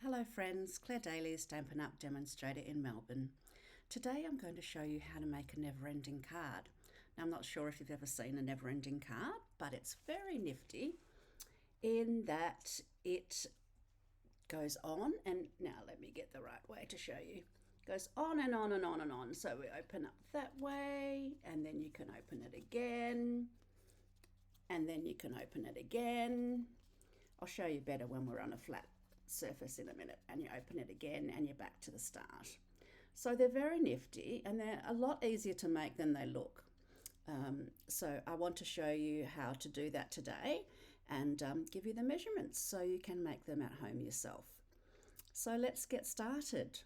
Hello friends, Claire Daly, Stampin' Up demonstrator in Melbourne. Today I'm going to show you how to make a never-ending card. Now I'm not sure if you've ever seen a never-ending card, but it's very nifty in that it goes on, and now let me get the right way to show you. It goes on and on and on and on. So we open up that way, and then you can open it again, and then you can open it again. I'll show you better when we're on a flat surface in a minute, and you open it again and you're back to the start. So they're very nifty and they're a lot easier to make than they look. So I want to show you how to do that today and give you the measurements so you can make them at home yourself. So let's get started.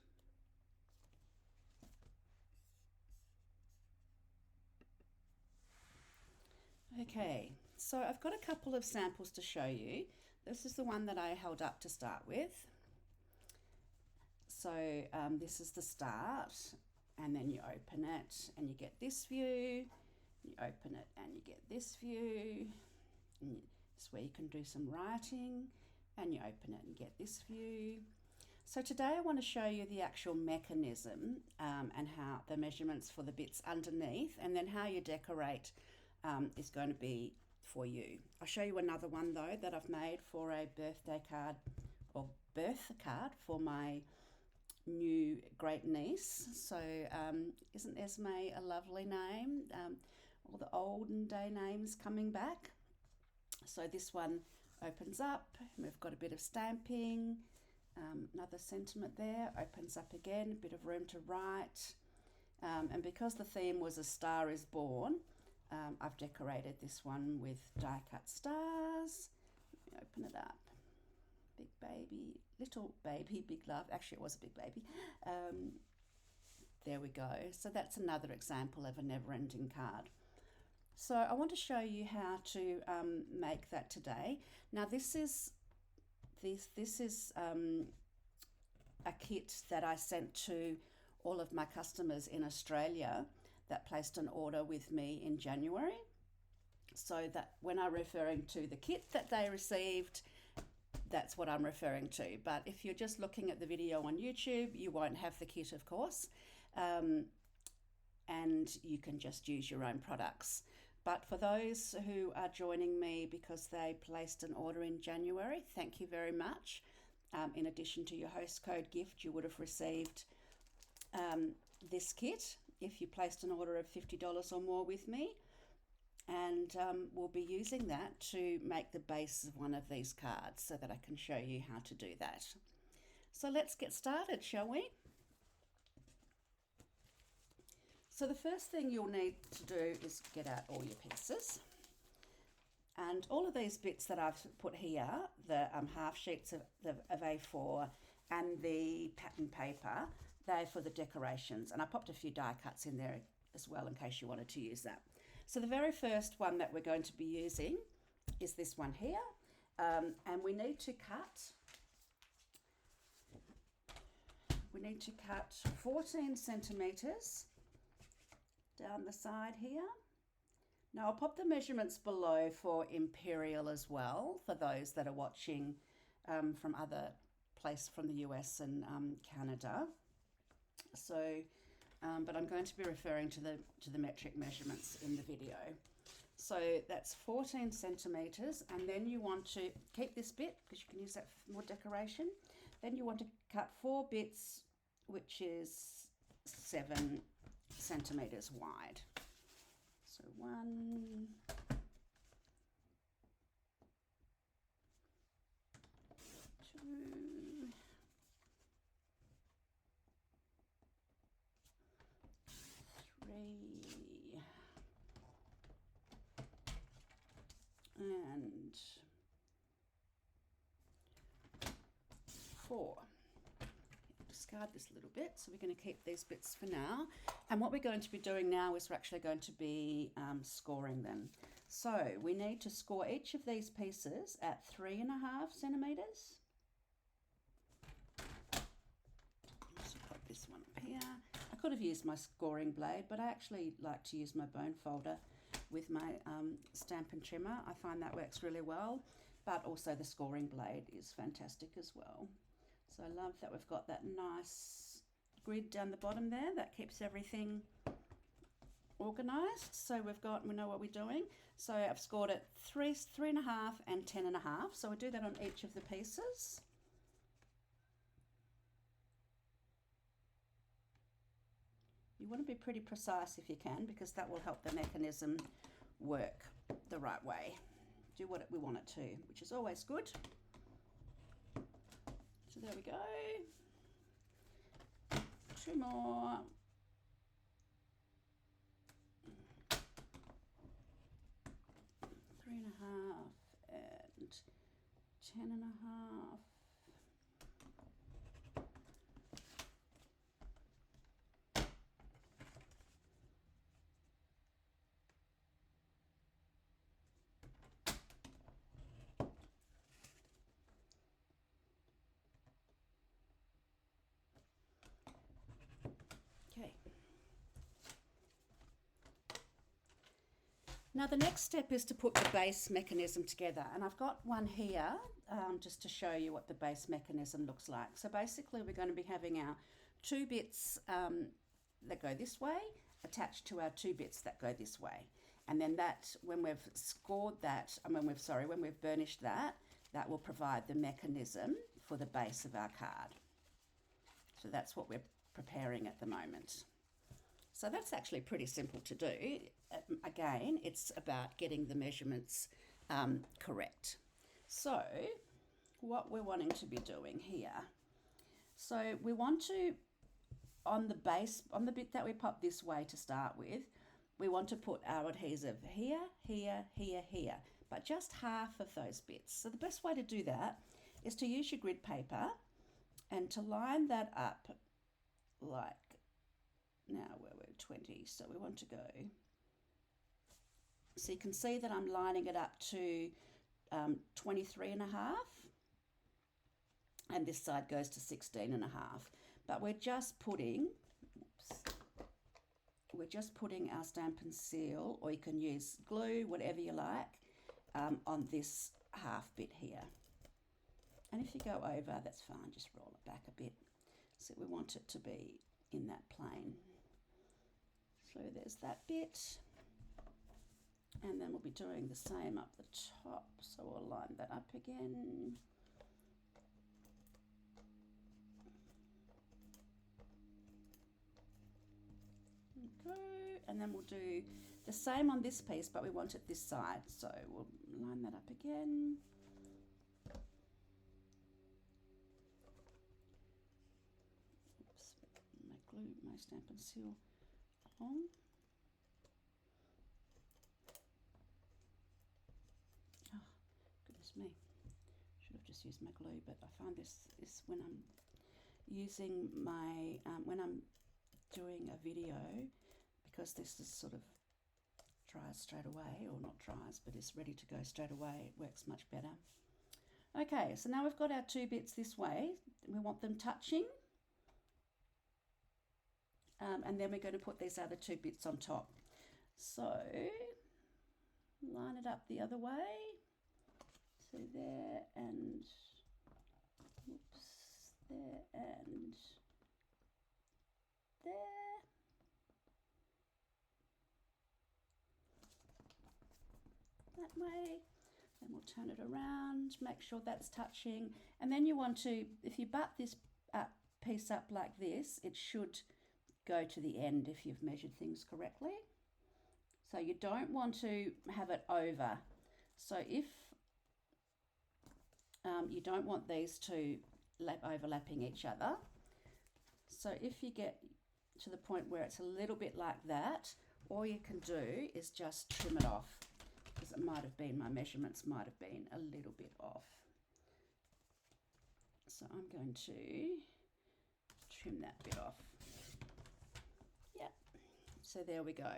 Okay, so I've got a couple of samples to show you. This is the one that I held up to start with. So this is the start, and then you open it and you get this view. You open it and you get this view. And this is where you can do some writing, and you open it and get this view. So today I want to show you the actual mechanism and how the measurements for the bits underneath, and then how you decorate is going to be for you. I'll show you another one though that I've made for a birthday card or birth card for my new great niece. So isn't Esme a lovely name? All the olden day names coming back. So this one opens up, we've got a bit of stamping, another sentiment there, opens up again, a bit of room to write, and because the theme was A Star Is Born, I've decorated this one with die cut stars. Let me open it up. Big baby, little baby, big love. Actually, it was a big baby. There we go. So that's another example of a never-ending card. So I want to show you how to make that today. Now this is a kit that I sent to all of my customers in Australia that placed an order with me in January. So that when I'm referring to the kit that they received, that's what I'm referring to. But if you're just looking at the video on YouTube, you won't have the kit, of course, and you can just use your own products. But for those who are joining me because they placed an order in January, thank you very much. In addition to your host code gift, you would have received this kit if you placed an order of $50 or more with me, and we'll be using that to make the base of one of these cards so that I can show you how to do that. So let's get started, shall we? So the first thing you'll need to do is get out all your pieces, and all of these bits that I've put here, the half sheets of A4 and the pattern paper, they're for the decorations, and I popped a few die cuts in there as well in case you wanted to use that. So the very first one that we're going to be using is this one here, and we need to cut 14 centimeters down the side here. Now I'll pop the measurements below for Imperial as well, for those that are watching from other places from the US and Canada. So, but I'm going to be referring to the metric measurements in the video. So that's 14 centimeters, and then you want to keep this bit because you can use that for more decoration. Then you want to cut 4 bits, which is 7 centimeters wide. So 1, 2, 3, and 4. Discard this little bit, so we're going to keep these bits for now, and what we're going to be doing now is we're actually going to be scoring them. So we need to score each of these pieces at 3.5 centimeters. So put this one up here. I could have used my scoring blade, but I actually like to use my bone folder with my Stampin' trimmer. I find that works really well, but also the scoring blade is fantastic as well. So I love that we've got that nice grid down the bottom there. That keeps everything organised. So we know what we're doing. So I've scored it 3.5 and 10.5. So we'll do that on each of the pieces. You want to be pretty precise if you can, because that will help the mechanism work the right way. Do what we want it to, which is always good. So there we go. 2 more. Three and a half and 10.5. Okay. Now the next step is to put the base mechanism together, and I've got one here just to show you what the base mechanism looks like. So basically we're going to be having our 2 bits that go this way attached to our 2 bits that go this way, and then that, when we've scored that, when we've burnished that, that will provide the mechanism for the base of our card. So that's what we're preparing at the moment. So that's actually pretty simple to do. Again, it's about getting the measurements correct. So what we're wanting to be doing here, so we want to, on the base, on the bit that we pop this way to start with, we want to put our adhesive here, here, here, here, but just half of those bits. So the best way to do that is to use your grid paper and to line that up like, now we're 20, so we want to go, so you can see that I'm lining it up to 23.5, and this side goes to 16.5, but we're just putting, our Stampin' Seal, or you can use glue, whatever you like, on this half bit here. And if you go over, that's fine, just roll it back a bit. So we want it to be in that plane. So there's that bit, and then we'll be doing the same up the top, so we'll line that up again. Okay, and then we'll do the same on this piece, but we want it this side, so we'll line that up again. Oops, my glue, my Stampin' Seal along. Oh, goodness me. Should have just used my glue, but I find this is when I'm using my, when I'm doing a video, because this is sort of dries straight away, or not dries, but it's ready to go straight away, it works much better. Okay, so now we've got our 2 bits this way. We want them touching. And then we're going to put these other 2 bits on top. So line it up the other way. So there and, oops, there and there. That way. Then we'll turn it around, make sure that's touching. And then you want to, if you butt this piece up like this, it should go to the end if you've measured things correctly. So you don't want to have it over. So if you don't want these two overlapping each other. So if you get to the point where it's a little bit like that, all you can do is just trim it off, because it might have been, my measurements might have been a little bit off. So I'm going to trim that bit off. Yep, so there we go.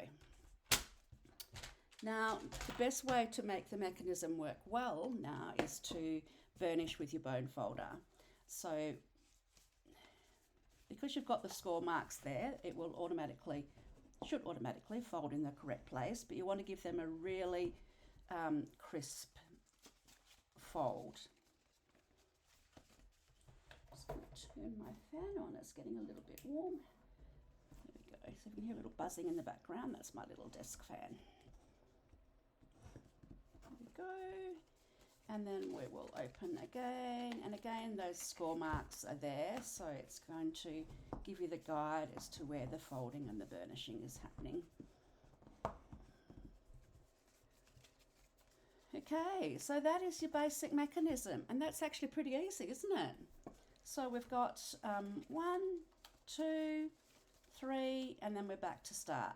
Now, the best way to make the mechanism work well now is to burnish with your bone folder. So because you've got the score marks there, it will should automatically fold in the correct place, but you want to give them a really crisp fold. Just going to turn my fan on, it's getting a little bit warm. There we go, so if you can hear a little buzzing in the background, that's my little desk fan. There we go. And then we will open again, and again those score marks are there, so it's going to give you the guide as to where the folding and the burnishing is happening. Okay, so that is your basic mechanism, and that's actually pretty easy, isn't it? So we've got 1, 2, 3, and then we're back to start.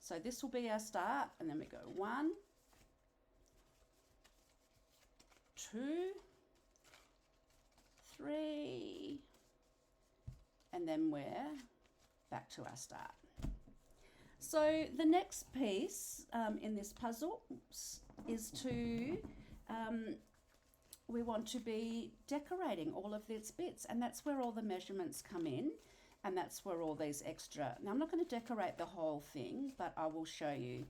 So this will be our start, and then we go 1, 2, 3, and then we're back to our start. So the next piece in this puzzle is to, we want to be decorating all of these bits, and that's where all the measurements come in, and that's where all these extra, now I'm not going to decorate the whole thing, but I will show you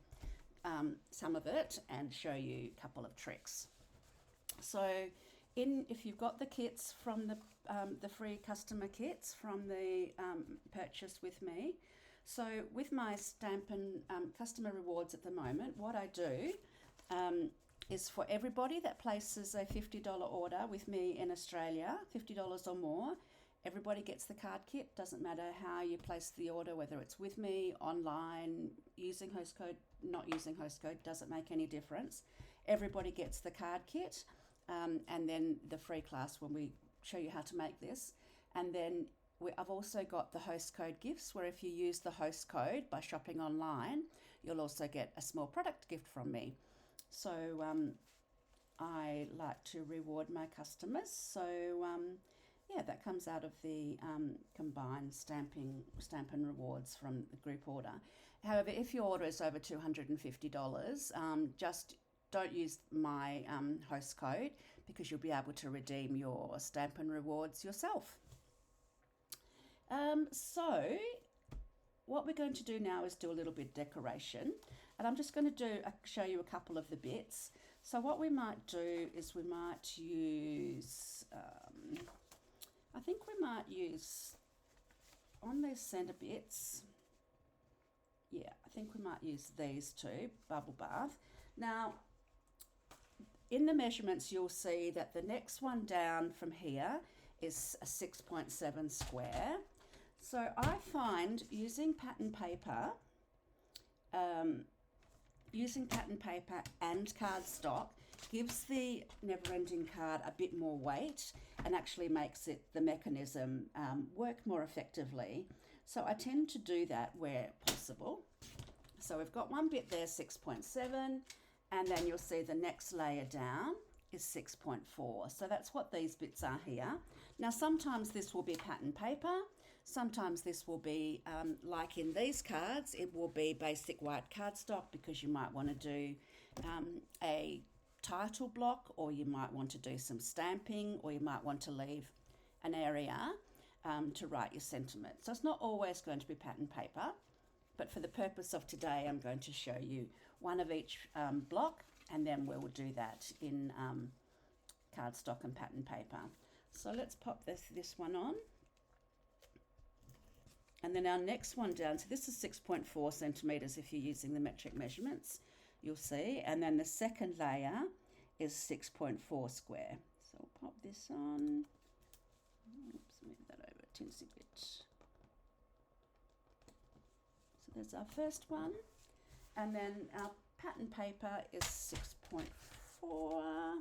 some of it and show you a couple of tricks. So if you've got the kits from the free customer kits from the purchase with me, so with my Stampin' customer rewards at the moment, what I do is for everybody that places a $50 order with me in Australia, $50 or more, everybody gets the card kit. Doesn't matter how you place the order, whether it's with me, online, using host code, not using host code, doesn't make any difference. Everybody gets the card kit. And then the free class when we show you how to make this. And then I've also got the host code gifts, where if you use the host code by shopping online, you'll also get a small product gift from me. So I like to reward my customers. So yeah, that comes out of the combined Stampin' rewards from the group order. However, if your order is over $250, just don't use my host code, because you'll be able to redeem your Stampin' rewards yourself. So what we're going to do now is do a little bit of decoration, and I'm just going to show you a couple of the bits. So what we might do is we might use, I think we might use on these centre bits, yeah, I think we might use these two, bubble bath. Now, in the measurements, you'll see that the next one down from here is a 6.7 square. So I find using pattern paper and cardstock gives the never-ending card a bit more weight and actually makes the mechanism work more effectively. So I tend to do that where possible. So we've got one bit there, 6.7. And then you'll see the next layer down is 6.4. So that's what these bits are here. Now, sometimes this will be pattern paper. Sometimes this will be, like in these cards, it will be basic white cardstock, because you might want to do a title block, or you might want to do some stamping, or you might want to leave an area to write your sentiment. So it's not always going to be pattern paper. But for the purpose of today, I'm going to show you one of each block, and then we will do that in cardstock and pattern paper. So let's pop this one on. And then our next one down, so this is 6.4 centimetres if you're using the metric measurements, you'll see. And then the second layer is 6.4 square. So I'll pop this on. Oops, move that over a teensy bit. So there's our first one. And then our pattern paper is 6.4.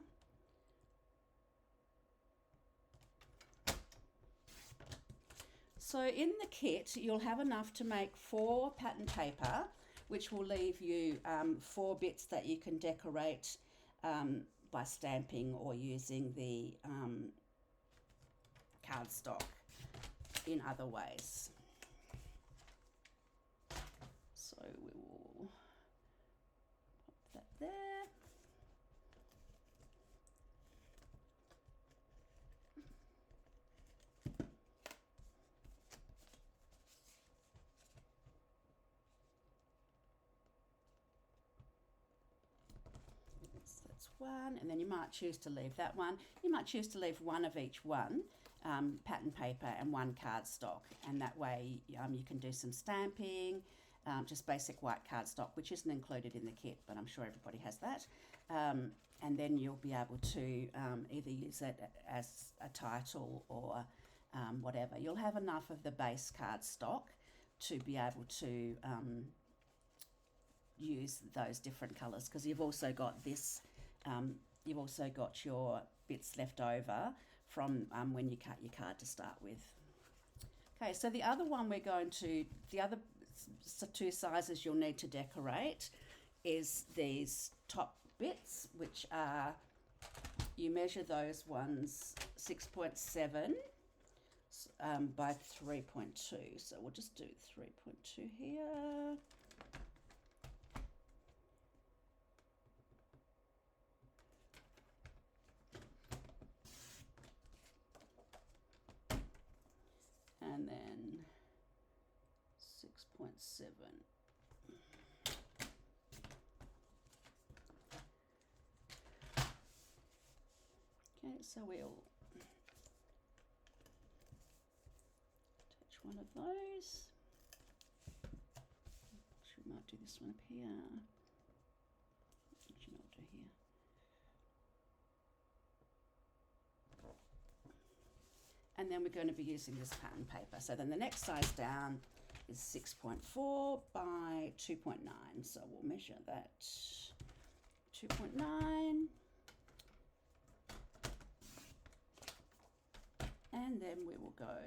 So in the kit, you'll have enough to make 4 pattern paper, which will leave you 4 bits that you can decorate by stamping or using the cardstock in other ways. So we will pop that there. One, and then you might choose to leave that one. You might choose to leave one of each one, pattern paper and 1 cardstock, and that way you can do some stamping, just basic white cardstock, which isn't included in the kit, but I'm sure everybody has that. And then you'll be able to either use it as a title or whatever. You'll have enough of the base cardstock to be able to use those different colours, because you've also got this, you've also got your bits left over from when you cut your card to start with. Okay, so the other one we're going to, the other 2 sizes you'll need to decorate is these top bits, which are, you measure those ones 6.7 by 3.2. So we'll just do 3.2 here. And then 6.7. Okay, so we'll attach one of those. Actually, we might do this one up here. Actually, I'll do here. And then we're going to be using this pattern paper. So then the next size down is 6.4 by 2.9. So we'll measure that 2.9. And then we will go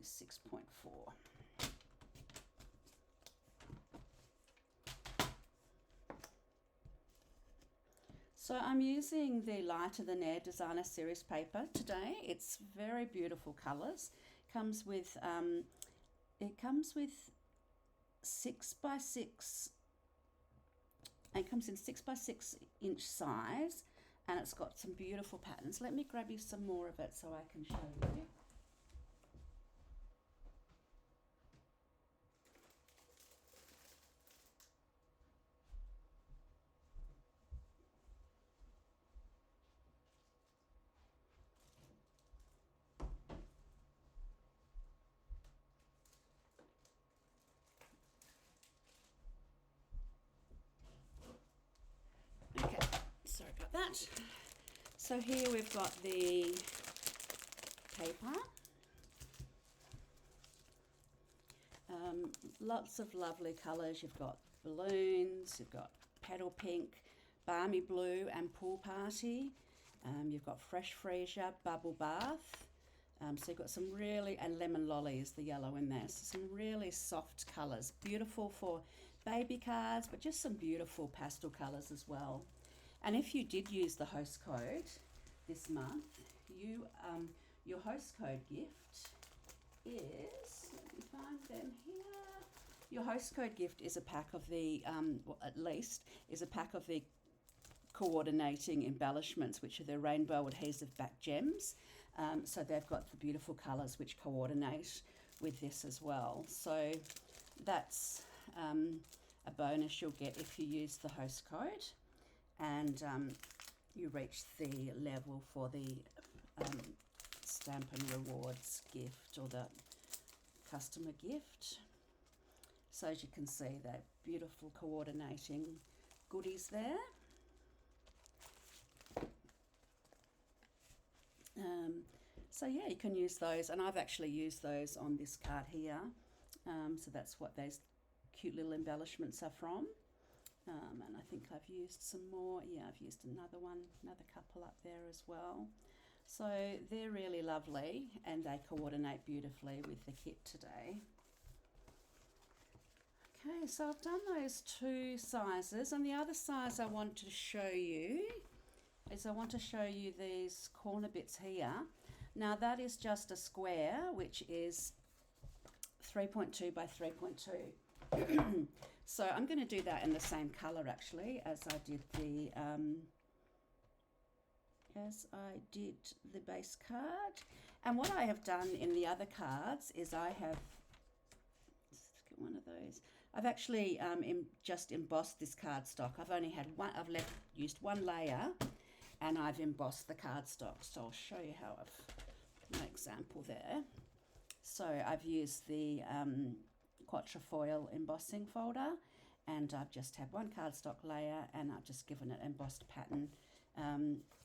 6.4. So I'm using the Lighter Than Air Designer Series paper today. It's very beautiful colours. Comes with it comes with 6 by 6. It comes in 6 by 6 inch size, and it's got some beautiful patterns. Let me grab you some more of it so I can show you. Sorry about that. So here we've got the paper. Lots of lovely colours. You've got balloons, you've got petal pink, balmy blue and pool party. You've got fresh freesia, bubble bath. So you've got some really, and lemon lollies, the yellow in there. So some really soft colours. Beautiful for baby cards, but just some beautiful pastel colours as well. And if you did use the host code this month, you your host code gift is, let me find them here. Your host code gift is a pack of the, well, at least, is a pack of the coordinating embellishments, which are the rainbow adhesive back gems. So they've got the beautiful colours which coordinate with this as well. So that's a bonus you'll get if you use the host code. And you reach the level for the Stampin' Rewards gift or the customer gift. So as you can see, they're beautiful coordinating goodies there. So yeah, you can use those, and I've actually used those on this card here. So that's what those cute little embellishments are from. And I think I've used some more. Yeah, I've used another couple up there as well. So they're really lovely, and they coordinate beautifully with the kit today. Okay, so I've done those 2 sizes, and the other size I want to show you is I want to show you these corner bits here. Now that is just a square, which is 3.2 by 3.2. So I'm going to do that in the same colour actually as I did the base card. And what I have done in the other cards is I have, let's get one of those. I've actually just embossed this cardstock. I've only had one. I've used one layer, and I've embossed the cardstock. So I'll show you how I've my example there. So I've used the quatrefoil embossing folder, and I've just had one cardstock layer, and I've just given it embossed pattern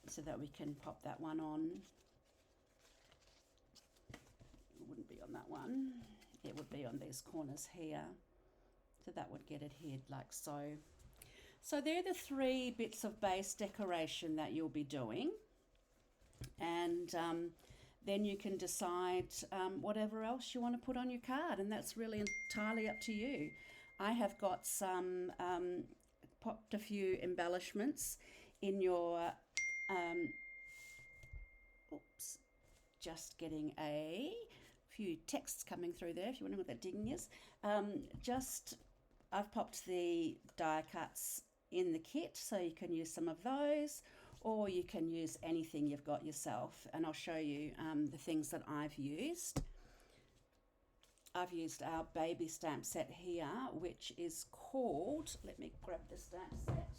so that we can pop that one on. It wouldn't be on that one. It would be on these corners here. So that would get it hid like so. So they're the 3 bits of base decoration that you'll be doing. And then you can decide whatever else you want to put on your card, and that's really entirely up to you. I have got some, popped a few embellishments in your, oops, just getting a few texts coming through there if you wonder what that dinging is. I've popped the die cuts in the kit, so you can use some of those, or you can use anything you've got yourself, and I'll show you the things that I've used. I've used our baby stamp set here, which is called, let me grab the stamp set.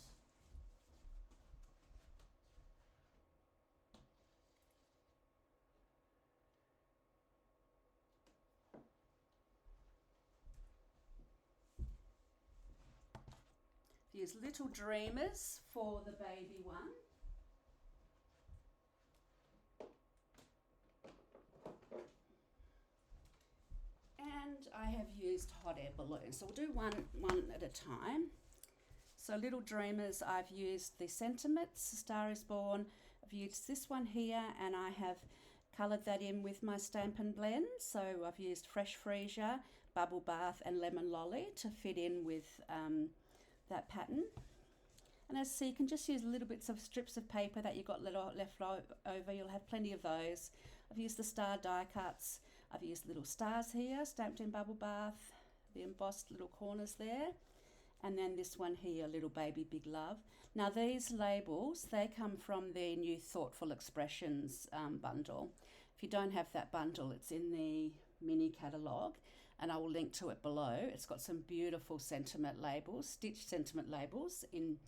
Use Little Dreamers for the baby one. And I have used hot air balloons. So we'll do one at a time. So Little Dreamers, I've used the Sentiments, Star is Born. I've used this one here, and I have coloured that in with my Stampin' Blend. So I've used Fresh Freesia, Bubble Bath and Lemon Lolly to fit in with that pattern. And as you see, you can just use little bits of strips of paper that you've got left over. You'll have plenty of those. I've used the star die cuts. I've used little stars here, stamped in Bubble Bath, the embossed little corners there. And then this one here, Little Baby Big Love. Now these labels, they come from the new Thoughtful Expressions bundle. If you don't have that bundle, it's in the mini catalogue, and I will link to it below. It's got some beautiful sentiment labels, stitched sentiment labels in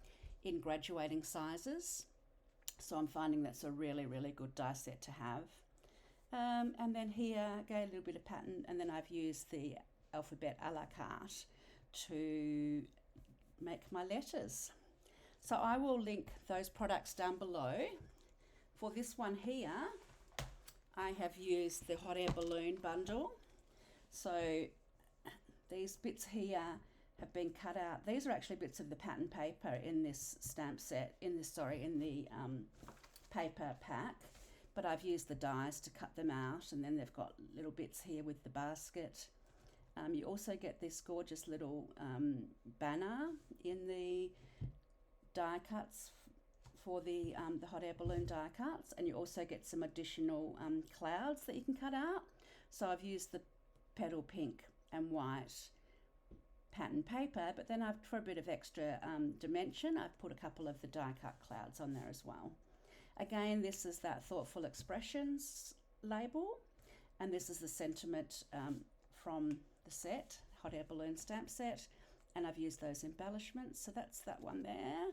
graduating sizes. So I'm finding that's a really, really good die set to have. And then here, go a little bit of pattern, and then I've used the alphabet a la carte to make my letters. So I will link those products down below. For this one here, I have used the hot air balloon bundle. So these bits here have been cut out. These are actually bits of the pattern paper in this stamp set, in the paper pack. But I've used the dies to cut them out, and then they've got little bits here with the basket. You also get this gorgeous little banner in the die cuts for the hot air balloon die cuts, and you also get some additional clouds that you can cut out. So I've used the petal pink and white pattern paper, but then for a bit of extra dimension, I've put a couple of the die cut clouds on there as well. Again, this is that Thoughtful Expressions label, and this is the sentiment from the set, hot air balloon stamp set, and I've used those embellishments, so that's that one there.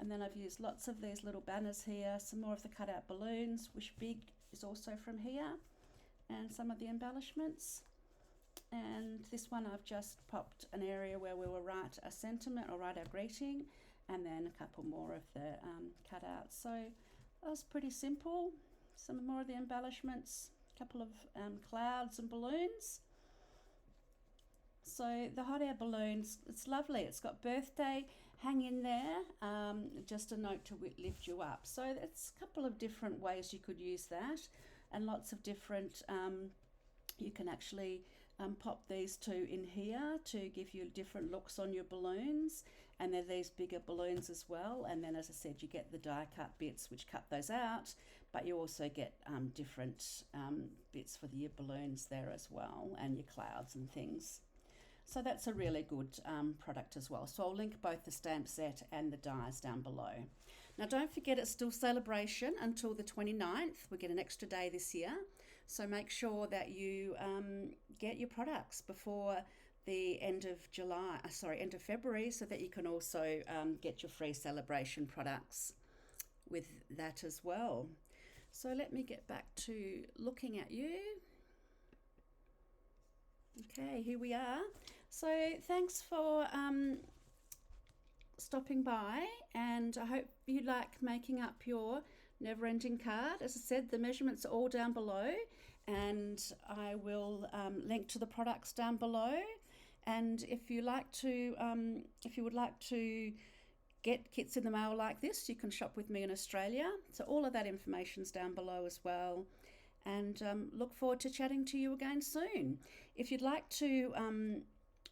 And then I've used lots of these little banners here, some more of the cut out balloons, Wish Big is also from here, and some of the embellishments. And this one I've just popped an area where we will write a sentiment or write our greeting, and then a couple more of the cutouts. So that was pretty simple. Some more of the embellishments, a couple of clouds and balloons. So the hot air balloons, it's lovely. It's got birthday hang in there, just a note to lift you up. So it's a couple of different ways you could use that, and lots of different, you can actually pop these two in here to give you different looks on your balloons. And then these bigger balloons as well. And then, as I said, you get the die cut bits which cut those out, but you also get different bits for your balloons there as well, and your clouds and things. So that's a really good product as well. So I'll link both the stamp set and the dies down below. Now don't forget, it's still celebration until the 29th. We get an extra day this year. So make sure that you get your products before the end of February, so that you can also get your free celebration products with that as well. So let me get back to looking at you. Okay, here we are. So thanks for stopping by, and I hope you like making up your never-ending card. As I said, the measurements are all down below, and I will link to the products down below. And if you would like to get kits in the mail like this, you can shop with me in Australia. So all of that information's down below as well. And look forward to chatting to you again soon. If you'd like to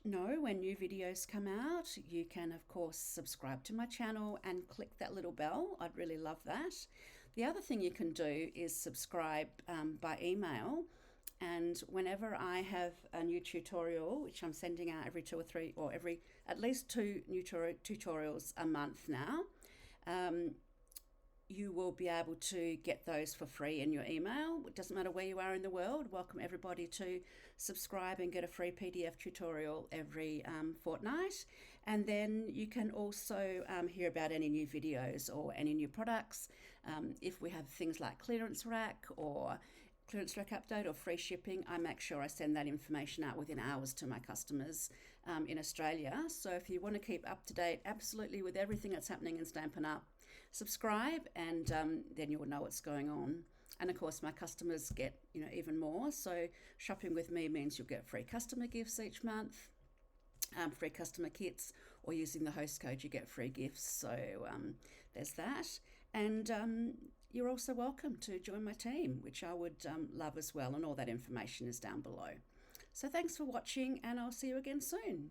know when new videos come out, you can of course subscribe to my channel and click that little bell. I'd really love that. The other thing you can do is subscribe by email, and whenever I have a new tutorial, which I'm sending out every 2 or 3 or every at least 2 new tutorials a month now, you will be able to get those for free in your email. It doesn't matter where you are in the world. Welcome everybody to subscribe and get a free PDF tutorial every fortnight. And then you can also hear about any new videos or any new products. If we have things like clearance rack or clearance rack update or free shipping, I make sure I send that information out within hours to my customers in Australia. So if you want to keep up to date absolutely with everything that's happening in Stampin' Up, subscribe, and then you'll know what's going on. And of course my customers get even more, so shopping with me means you'll get free customer gifts each month, free customer kits, or using the host code you get free gifts. So there's that. And you're also welcome to join my team, which I would love as well, and all that information is down below. So thanks for watching, and I'll see you again soon.